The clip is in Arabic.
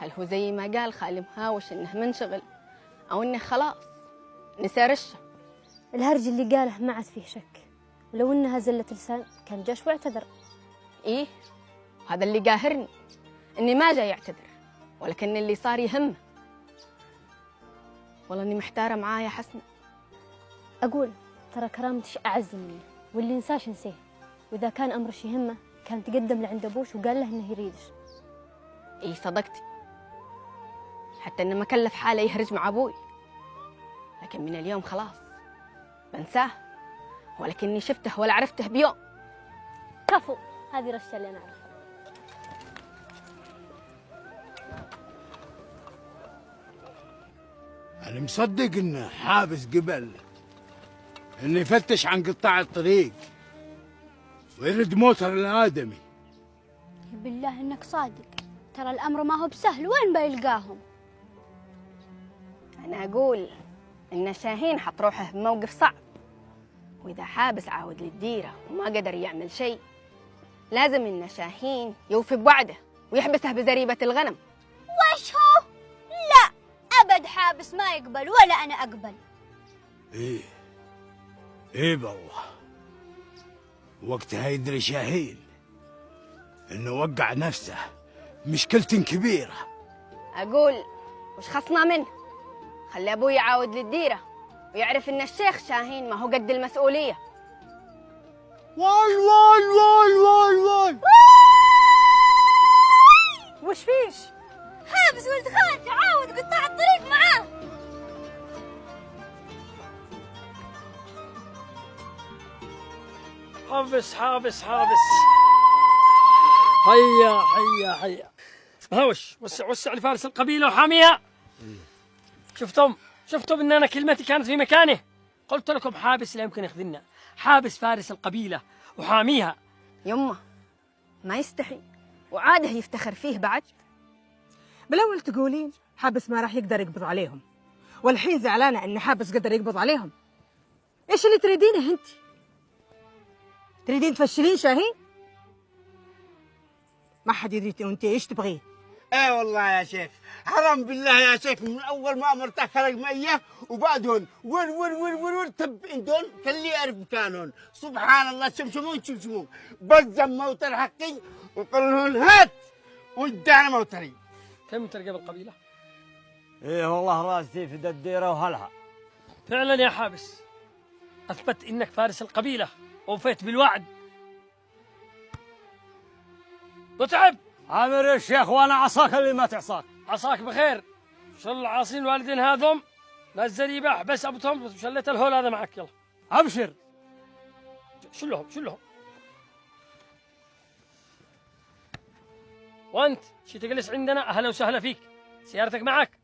هل هو زي ما قال خالي مهاوش إنه منشغل أو إنه خلاص نسى رشه؟ الهرج اللي قاله ما عاد فيه شك، ولو إنها زلة لسان كان جاش واعتذر. إيه، هذا اللي قاهرني إني ما جاي يعتذر، ولكن اللي صار يهمه. والله إني محتارة معاه يا حسنة. أقول ترى كرامتش أعز مني، واللي نساش نسيه، وإذا كان أمرش يهمه كان تقدم لعند أبوش وقال له إنه يريدش. إيه صدقتي، حتى إنه ما كلف حاله يهرج مع أبوي، لكن من اليوم خلاص بنساه، ولكني شفته ولا عرفته بيوم. كفو، هذه رشة اللي أنا أعرفها. أنا مصدق إنه حابس قبل إنه يفتش عن قطاع الطريق ويرد موتر الآدمي. بالله إنك صادق، ترى الأمر ما هو بسهل، وين بيلقاهم؟ أنا أقول إن شاهين حط روحه بموقف صعب، وإذا حابس عاود للديرة وما قدر يعمل شيء، لازم إن شاهين يوفي بوعده ويحبسه بزريبة الغنم. وش هو؟ لا أبد، حابس ما يقبل ولا أنا أقبل. إيه بالله، وقتها يدري شاهين إنه وقع نفسه مشكلة كبيرة. أقول وش خصنا منه؟ خلي أبوي يعاود للديرة ويعرف إن الشيخ شاهين ما هو قد المسؤولية. وال وال وال وال وال وش فيش؟ حابس ولد خالتي، عاود قطاع الطريق معاه. حابس حابس حابس. هيا هيا هيا هوش، وسع لفارس القبيلة وحاميها. شفتم ان انا كلمتي كانت في مكانه. قلت لكم حابس لا يمكن يخذلنا، حابس فارس القبيلة وحاميها. يمه ما يستحي وعاده يفتخر فيه بعد. بالأول تقولين حابس ما راح يقدر يقبض عليهم، والحين زعلانة إن حابس قدر يقبض عليهم. إيش اللي تريدينه أنت؟ تريدين تفشلين شاهين؟ ما حد يدري أنت إيش تبغين. اي والله يا شيخ، حرام بالله يا شيخ، من اول ما مرتك خرج مية وبعدهم ور تب دول خليه يعرف مكانهم. سبحان الله، شمشمون بزم موتر حقي وقال لهم هات ودانا موتري. كم ترقب القبيلة؟ ايه والله راسي في الديره وهلها. فعلا يا حابس، اثبت انك فارس القبيلة ووفيت بالوعد. متعب عامر يا شيخ، وانا عصاك اللي ما تعصاك. عصاك بخير. شل العاصين الوالدين هذم نزل يباح بس ابوتهم وشلت الهول هذا معك. يلا ابشر. شلهم وانت شي تجلس عندنا، اهلا وسهلا فيك. سيارتك معك؟